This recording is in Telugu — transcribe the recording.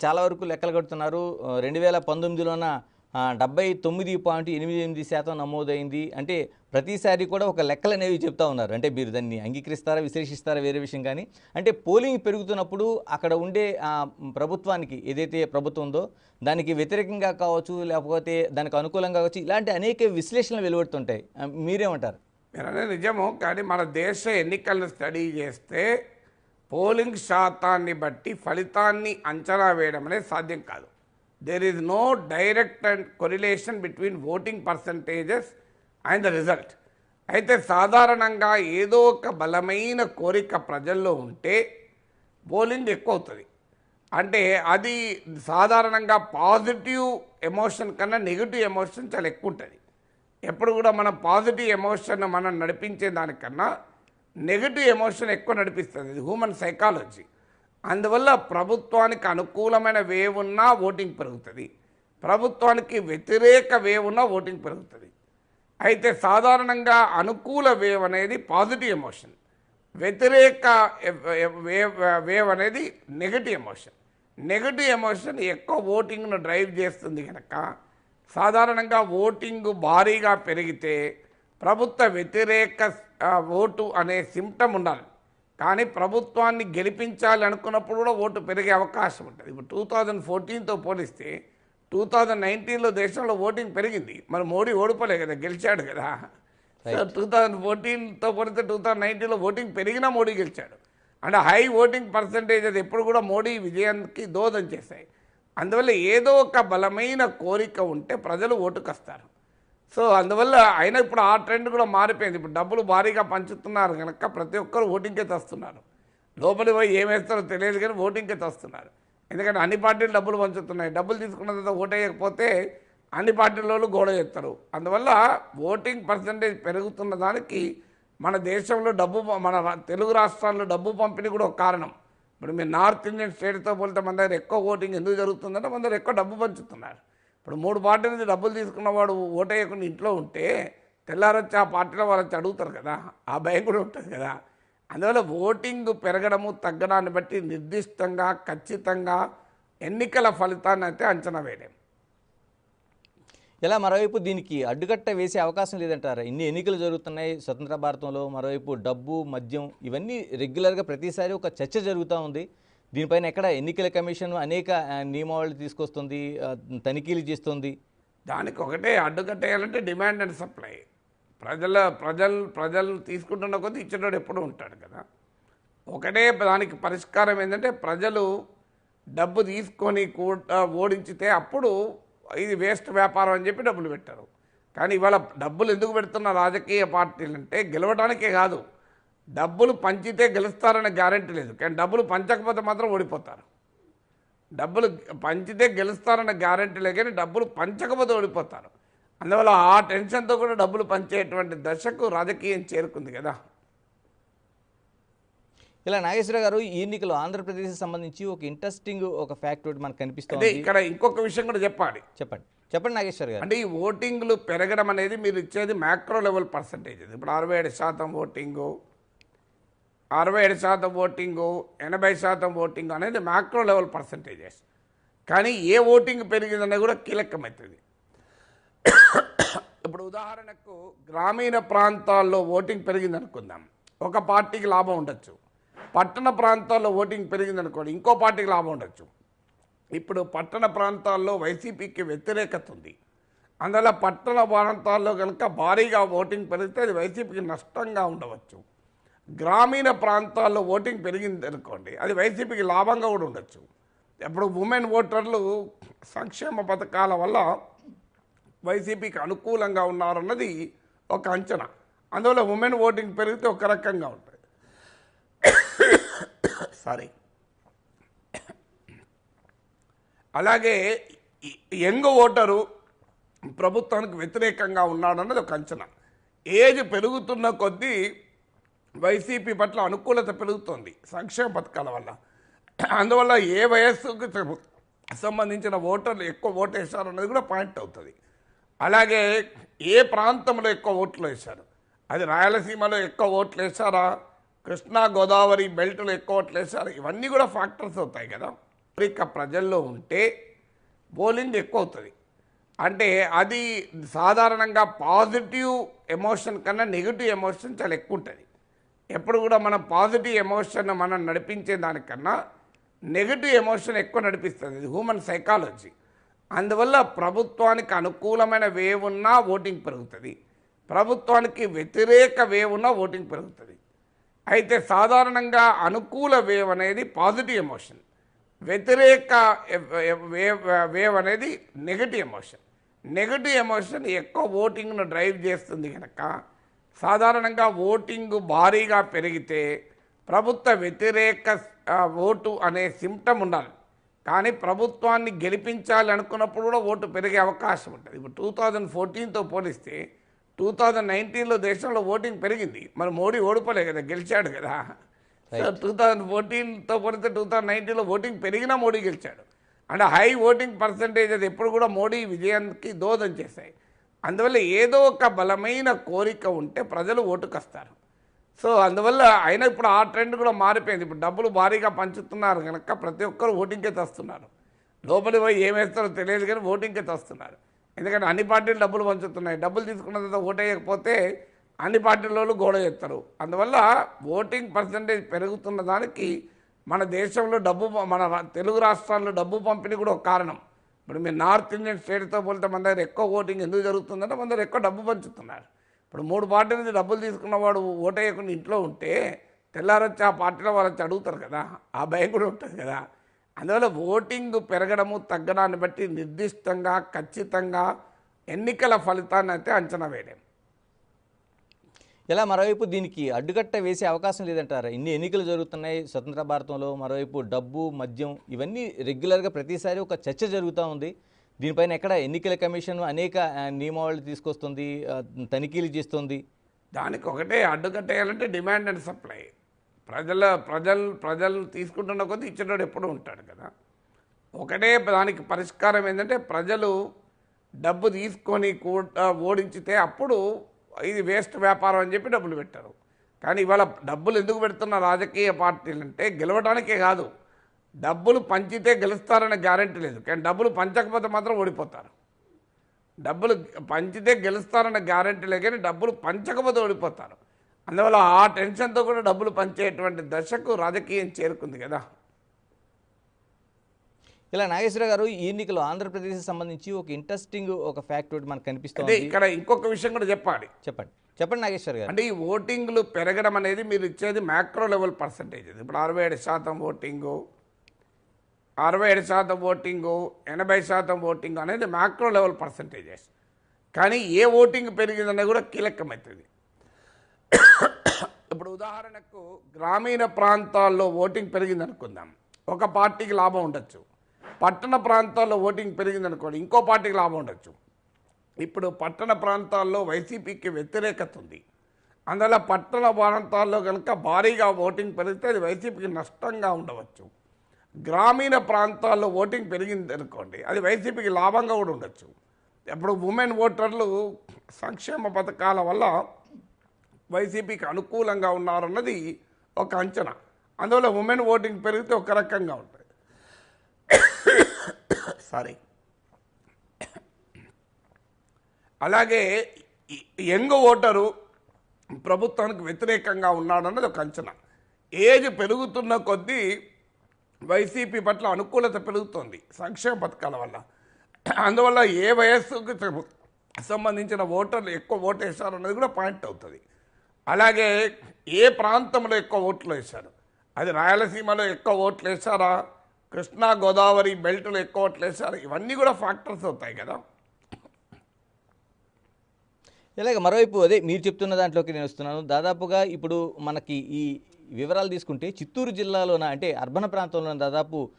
చాలా వరకు లెక్కలు కడుతున్నారు. 2019లోన 79.88% నమోదైంది. అంటే ప్రతిసారి కూడా ఒక లెక్కలనేవి చెప్తా ఉన్నారు. అంటే మీరు దాన్ని అంగీకరిస్తారా, విశ్లేషిస్తారా వేరే విషయం కానీ, అంటే పోలింగ్ పెరుగుతున్నప్పుడు అక్కడ ఉండే ప్రభుత్వానికి ఏదైతే ప్రభుత్వం ఉందో దానికి వ్యతిరేకంగా కావచ్చు, లేకపోతే దానికి అనుకూలంగా కావచ్చు, ఇలాంటి అనేక విశ్లేషణలు వెలువడుతుంటాయి. మీరేమంటారు? మీరనే నిజము. కానీ మన దేశ ఎన్నికలను స్టడీ చేస్తే పోలింగ్ శాతాన్ని బట్టి ఫలితాన్ని అంచనా వేయడం అనేది సాధ్యం కాదు. There is no direct and correlation between voting percentages and the result. అయితే సాధారణంగా ఏదో ఒక బలమైన కోరిక ప్రజల్లో ఉంటే పోలింగ్ ఎక్కువ అవుతుంది. అంటే అది సాధారణంగా పాజిటివ్ ఎమోషన్ కన్నా నెగిటివ్ ఎమోషన్ చాలా ఎక్కువ ఉంటుంది. ఎప్పుడు కూడా మనం పాజిటివ్ ఎమోషన్ మనం నడిపించే దానికన్నా నెగిటివ్ ఎమోషన్ ఎక్కువ నడిపిస్తుంది. ఇది హ్యూమన్ సైకాలజీ. అందువల్ల ప్రభుత్వానికి అనుకూలమైన వేవ్ ఉన్నా ఓటింగ్ పెరుగుతుంది, ప్రభుత్వానికి వ్యతిరేక వేవ్ ఉన్నా ఓటింగ్ పెరుగుతుంది. అయితే సాధారణంగా అనుకూల వేవ్ అనేది పాజిటివ్ ఎమోషన్, వ్యతిరేక వేవ్ అనేది నెగిటివ్ ఎమోషన్. నెగిటివ్ ఎమోషన్ ఎక్కువ ఓటింగ్ను డ్రైవ్ చేస్తుంది కనుక సాధారణంగా ఓటింగ్ భారీగా పెరిగితే ప్రభుత్వ వ్యతిరేక ఓటు అనే సిమ్టమ్ ఉండాలి. కానీ ప్రభుత్వాన్ని గెలిపించాలి అనుకున్నప్పుడు కూడా ఓటు పెరిగే అవకాశం ఉంటుంది. ఇప్పుడు 2014తో పోలిస్తే 2019లో దేశంలో ఓటింగ్ పెరిగింది. మరి మోడీ ఓడిపోలే కదా, గెలిచాడు కదా. 2014తో పోలిస్తే 2019లో ఓటింగ్ పెరిగినా మోడీ గెలిచాడు. అంటే హై ఓటింగ్ పర్సంటేజ్ అది ఎప్పుడు కూడా మోడీ విజయానికి దోహదం చేశాయి. అందువల్ల ఏదో ఒక బలమైన కోరిక ఉంటే ప్రజలు ఓటుకు వస్తారు. సో అందువల్ల అయినా ఇప్పుడు ఆ ట్రెండ్ కూడా మారిపోయింది. ఇప్పుడు డబ్బులు భారీగా పంచుతున్నారు కనుక ప్రతి ఒక్కరు ఓటింగ్కే తెస్తున్నారు. లోపలికి పోయి ఏమేస్తారో తెలియదు కానీ ఓటింగ్కే తెస్తున్నారు. ఎందుకంటే అన్ని పార్టీలు డబ్బులు పంచుతున్నాయి. డబ్బులు తీసుకున్న తర్వాత ఓటు వేయకపోతే అన్ని పార్టీలలో గోడ చేస్తారు. అందువల్ల ఓటింగ్ పర్సంటేజ్ పెరుగుతున్న దానికి మన దేశంలో మన తెలుగు రాష్ట్రాల్లో డబ్బు పంపిణీ కూడా ఒక కారణం. ఇప్పుడు మీరు నార్త్ ఇండియన్ స్టేట్తో పోలితే మన దగ్గర ఎక్కువ ఓటింగ్ ఎందుకు జరుగుతుందంటే మన దగ్గర ఎక్కువ డబ్బు పంచుతున్నారు. ఇప్పుడు 3 పార్టీల నుంచి డబ్బులు తీసుకున్నవాడు ఓటేయకుండా ఇంట్లో ఉంటే తెల్లారొచ్చి ఆ పార్టీలో వాళ్ళు వచ్చి అడుగుతారు కదా, ఆ భయం కూడా ఉంటుంది కదా. అందువల్ల ఓటింగ్ పెరగడము తగ్గడాన్ని బట్టి నిర్దిష్టంగా ఖచ్చితంగా ఎన్నికల ఫలితాన్ని అయితే అంచనా వేయలేం. ఇలా మరోవైపు దీనికి అడ్డుకట్ట వేసే అవకాశం లేదంటారా? ఇన్ని ఎన్నికలు జరుగుతున్నాయి స్వతంత్ర భారతంలో. మరోవైపు డబ్బు, మద్యం ఇవన్నీ రెగ్యులర్గా ప్రతిసారి ఒక చర్చ జరుగుతూ ఉంది. దీనిపైన ఎక్కడ ఎన్నికల కమిషన్ అనేక నియమావళి తీసుకొస్తుంది, తనిఖీలు చేస్తుంది. దానికి ఒకటే అడ్డుకట్టేయాలంటే డిమాండ్ అండ్ సప్లై. ప్రజలు తీసుకుంటున్న కొద్దీ ఇచ్చేటోడు ఎప్పుడూ ఉంటాడు కదా. ఒకటే దానికి పరిష్కారం ఏంటంటే ప్రజలు డబ్బు తీసుకొని కూడా ఓడించితే అప్పుడు ఇది వేస్ట్ వ్యాపారం అని చెప్పి డబ్బులు పెట్టారు. కానీ ఇవాళ డబ్బులు ఎందుకు పెడుతున్న రాజకీయ పార్టీలు అంటే గెలవడానికే కాదు, డబ్బులు పంచితే గెలుస్తారనే గ్యారెంటీ లేదు. కానీ డబ్బులు పంచకపోతే మాత్రం ఓడిపోతారు. డబ్బులు పంచితే గెలుస్తారన్న గ్యారెంటీ లేదు, కానీ డబ్బులు పంచకపోతే ఓడిపోతారు. అందువల్ల ఆ టెన్షన్తో కూడా డబ్బులు పంచేటువంటి దశకు రాజకీయం చేరుకుంది కదా. ఇలా నాగేశ్వర గారు, ఈ ఎన్నికలు ఆంధ్రప్రదేశ్కి సంబంధించి ఒక ఇంట్రెస్టింగ్ ఒక ఫ్యాక్ట్ ఒకటి మనకు కనిపిస్తుంది. ఇక్కడ ఇంకొక విషయం కూడా చెప్పాలి. చెప్పండి నాగేశ్వర గారు. అంటే ఈ ఓటింగ్లు పెరగడం అనేది మీరు ఇచ్చేది మ్యాక్రో లెవెల్ పర్సంటేజ్. ఇప్పుడు 67% ఓటింగు, 67% ఓటింగు, 80% ఓటింగు అనేది మ్యాక్రో లెవెల్ పర్సంటేజెస్. కానీ ఏ ఓటింగ్ పెరిగిందనేది కూడా కీలకమవుతుంది. ఇప్పుడు ఉదాహరణకు గ్రామీణ ప్రాంతాల్లో ఓటింగ్ పెరిగింది అనుకుందాం, ఒక పార్టీకి లాభం ఉండొచ్చు. పట్టణ ప్రాంతాల్లో ఓటింగ్ పెరిగింది అనుకోండి, ఇంకో పార్టీకి లాభం ఉండొచ్చు. ఇప్పుడు పట్టణ ప్రాంతాల్లో వైసీపీకి వ్యతిరేకత ఉంది. అందువల్ల పట్టణ ప్రాంతాల్లో కనుక భారీగా ఓటింగ్ పెరిగితే అది వైసీపీకి నష్టంగా ఉండవచ్చు. గ్రామీణ ప్రాంతాల్లో ఓటింగ్ పెరిగింది అనుకోండి, అది వైసీపీకి లాభంగా కూడా ఉండొచ్చు. ఇప్పుడు ఉమెన్ ఓటర్లు సంక్షేమ పథకాల వల్ల వైసీపీకి అనుకూలంగా ఉన్నారన్నది ఒక అంచనా. అందువల్ల ఉమెన్ ఓటింగ్ పెరిగితే ఒక రకంగా ఉంటుంది. సారీ, అలాగే యంగ్ ఓటరు ప్రభుత్వానికి వ్యతిరేకంగా ఉన్నాడన్నది ఒక అంచనా. ఏజ్ పెరుగుతున్న కొద్దీ వైసీపీ పట్ల అనుకూలత పెరుగుతోంది సంక్షేమ పథకాల వల్ల. అందువల్ల ఏ వయస్సుకు సంబంధించిన ఓటర్లు ఎక్కువ ఓటు వేశారు అన్నది కూడా పాయింట్ అవుతుంది. అలాగే ఏ ప్రాంతంలో ఎక్కువ ఓట్లు వేశారు, అది రాయలసీమలో ఎక్కువ ఓట్లు వేశారా, కృష్ణా గోదావరి బెల్ట్లో ఎక్కువ ఓట్లు వేశారా, ఇవన్నీ కూడా ఫ్యాక్టర్స్ అవుతాయి కదా. కోరిక ప్రజల్లో ఉంటే పోలింగ్ ఎక్కువ అవుతుంది. అంటే అది సాధారణంగా పాజిటివ్ ఎమోషన్ కన్నా నెగిటివ్ ఎమోషన్ చాలా ఎక్కువ ఉంటుంది. ఎప్పుడు కూడా మనం పాజిటివ్ ఎమోషన్ మనం నడిపించే దానికన్నా నెగిటివ్ ఎమోషన్ ఎక్కువ నడిపిస్తుంది. ఇది హ్యూమన్ సైకాలజీ. అందువల్ల ప్రభుత్వానికి అనుకూలమైన వేవ్ ఉన్నా ఓటింగ్ పెరుగుతుంది, ప్రభుత్వానికి వ్యతిరేక వేవ్ ఉన్నా ఓటింగ్ పెరుగుతుంది. అయితే సాధారణంగా అనుకూల వేవ్ అనేది పాజిటివ్ ఎమోషన్, వ్యతిరేక వేవ్ అనేది నెగటివ్ ఎమోషన్. నెగటివ్ ఎమోషన్ ఎక్కువ ఓటింగ్ను డ్రైవ్ చేస్తుంది కనుక సాధారణంగా ఓటింగ్ భారీగా పెరిగితే ప్రభుత్వ వ్యతిరేక ఓటు అనే సిమ్టమ్ ఉండాలి. కానీ ప్రభుత్వాన్ని గెలిపించాలి అనుకున్నప్పుడు కూడా ఓటు పెరిగే అవకాశం ఉంటుంది. ఇప్పుడు 2014తో పోలిస్తే 2019లో దేశంలో ఓటింగ్ పెరిగింది. మరి మోడీ ఓడిపోలే కదా, గెలిచాడు కదా. 2014తో పోలిస్తే 2019లో ఓటింగ్ పెరిగినా మోడీ గెలిచాడు. అంటే హై ఓటింగ్ పర్సంటేజ్ అది ఎప్పుడు కూడా మోడీ విజయానికి దోహదం చేశాయి. అందువల్ల ఏదో ఒక బలమైన కోరిక ఉంటే ప్రజలు ఓటుకు వస్తారు. సో అందువల్ల అయినా ఇప్పుడు ఆ ట్రెండ్ కూడా మారిపోయింది. ఇప్పుడు డబ్బులు భారీగా పంచుతున్నారు కనుక ప్రతి ఒక్కరు ఓటింగ్కే తెస్తున్నారు. లోపలి పోయి ఏం వేస్తారో తెలియదు కానీ ఓటింగ్కే తెస్తున్నారు. ఎందుకంటే అన్ని పార్టీలు డబ్బులు పంచుతున్నాయి. డబ్బులు తీసుకున్న తర్వాత ఓటేయకపోతే అన్ని పార్టీలలో గోడ చేస్తారు. అందువల్ల ఓటింగ్ పర్సంటేజ్ పెరుగుతున్న దానికి మన దేశంలో మన తెలుగు రాష్ట్రాల్లో డబ్బు పంపిణీ కూడా ఒక కారణం. ఇప్పుడు మీరు నార్త్ ఇండియన్ స్టేట్తో పోలితే మన దగ్గర ఎక్కువ ఓటింగ్ ఎందుకు జరుగుతుందంటే మన దగ్గర ఎక్కువ డబ్బు పంచుతున్నారు. ఇప్పుడు 3 పార్టీల నుంచి డబ్బులు తీసుకున్నవాడు ఓటేయకుండా ఇంట్లో ఉంటే తెల్లారొచ్చి ఆ పార్టీలో వాళ్ళు వచ్చి అడుగుతారు కదా, ఆ భయం కూడా ఉంటుంది కదా. అందువల్ల ఓటింగ్ పెరగడము తగ్గడాన్ని బట్టి నిర్దిష్టంగా ఖచ్చితంగా ఎన్నికల ఫలితాన్ని అయితే అంచనా వేయలేం. ఇలా మరోవైపు దీనికి అడ్డుకట్ట వేసే అవకాశం లేదంటారా? ఇన్ని ఎన్నికలు జరుగుతున్నాయి స్వతంత్ర భారతంలో, మరోవైపు డబ్బు, మద్యం ఇవన్నీ రెగ్యులర్గా ప్రతిసారి ఒక చర్చ జరుగుతూ ఉంది. దీనిపైన ఎక్కడ ఎన్నికల కమిషన్ అనేక నియమావళి తీసుకొస్తుంది, తనిఖీలు చేస్తుంది. దానికి ఒకటే అడ్డుకట్టేయాలంటే డిమాండ్ అండ్ సప్లై. ప్రజలు తీసుకుంటున్న కొద్దీ ఇచ్చేటోడు ఎప్పుడూ ఉంటాడు కదా. ఒకటే దానికి పరిష్కారం ఏంటంటే ప్రజలు డబ్బు తీసుకొని కూడా ఓడించితే అప్పుడు ఇది వేస్ట్ వ్యాపారం అని చెప్పి డబ్బులు పెట్టారు. కానీ ఇవాళ డబ్బులు ఎందుకు పెడుతున్న రాజకీయ పార్టీలు అంటే గెలవడానికే కాదు, డబ్బులు పంచితే గెలుస్తారనే గ్యారెంటీ లేదు. కానీ డబ్బులు పంచకపోతే మాత్రం ఓడిపోతారు. డబ్బులు పంచితే గెలుస్తారన్న గ్యారెంటీ లేదు, కానీ డబ్బులు పంచకపోతే ఓడిపోతారు. అందువల్ల ఆ టెన్షన్తో కూడా డబ్బులు పంచేటువంటి దశకు రాజకీయం చేరుకుంది కదా. ఇలా నాగేశ్వర గారు, ఈ ఎన్నికలు ఆంధ్రప్రదేశ్కి సంబంధించి ఒక ఇంట్రెస్టింగ్ ఒక ఫ్యాక్ట్ ఒకటి మనకు కనిపిస్తుంది. ఇక్కడ ఇంకొక విషయం కూడా చెప్పాలి. చెప్పండి నాగేశ్వర గారు. అంటే ఈ ఓటింగ్లు పెరగడం అనేది మీరు ఇచ్చేది మ్యాక్రో లెవెల్ పర్సంటేజ్. ఇప్పుడు 67% ఓటింగు, 67% ఓటింగు, 80% ఓటింగ్ అనేది మ్యాక్రో లెవెల్ పర్సంటేజెస్. కానీ ఏ ఓటింగ్ పెరిగిందనేది కూడా కీలకమవుతుంది. ఇప్పుడు ఉదాహరణకు గ్రామీణ ప్రాంతాల్లో ఓటింగ్ పెరిగింది అనుకుందాం, ఒక పార్టీకి లాభం ఉండొచ్చు. పట్టణ ప్రాంతాల్లో ఓటింగ్ పెరిగింది అనుకోండి, ఇంకో పార్టీకి లాభం ఉండొచ్చు. ఇప్పుడు పట్టణ ప్రాంతాల్లో వైసీపీకి వ్యతిరేకత ఉంది. అందువల్ల పట్టణ ప్రాంతాల్లో కనుక భారీగా ఓటింగ్ పెరిగితే అది వైసీపీకి నష్టంగా ఉండవచ్చు. గ్రామీణ ప్రాంతాల్లో ఓటింగ్ పెరిగింది అనుకోండి, అది వైసీపీకి లాభంగా కూడా ఉండొచ్చు. ఇప్పుడు ఉమెన్ ఓటర్లు సంక్షేమ పథకాల వల్ల వైసీపీకి అనుకూలంగా ఉన్నారన్నది ఒక అంచనా. అందువల్ల ఉమెన్ ఓటింగ్ పెరిగితే ఒక రకంగా ఉంటుంది. సారీ, అలాగే యంగ్ ఓటరు ప్రభుత్వానికి వ్యతిరేకంగా ఉన్నాడన్నది ఒక అంచనా. ఏజ్ పెరుగుతున్న కొద్దీ వైసీపీ పట్ల అనుకూలత పెరుగుతోంది సంక్షేమ పథకాల వల్ల. అందువల్ల ఏ వయస్సుకు సంబంధించిన ఓటర్లు ఎక్కువ ఓటు వేశారు అన్నది కూడా పాయింట్ అవుతుంది. అలాగే ఏ ప్రాంతంలో ఎక్కువ ఓట్లు వేశారు, అది రాయలసీమలో ఎక్కువ ఓట్లు వేశారా, కృష్ణా గోదావరి బెల్ట్లో ఎక్కువ ఓట్లు వేశారా, ఇవన్నీ కూడా ఫ్యాక్టర్స్ అవుతాయి కదా. ఇలాగ మరోవైపు అదే మీరు చెప్తున్న దాంట్లోకి నేను వస్తున్నాను. దాదాపుగా ఇప్పుడు మనకి ఈ వివరాలు తీసుకుంటే చిత్తూరు జిల్లాలోన అంటే అర్బన్ ప్రాంతంలో దాదాపు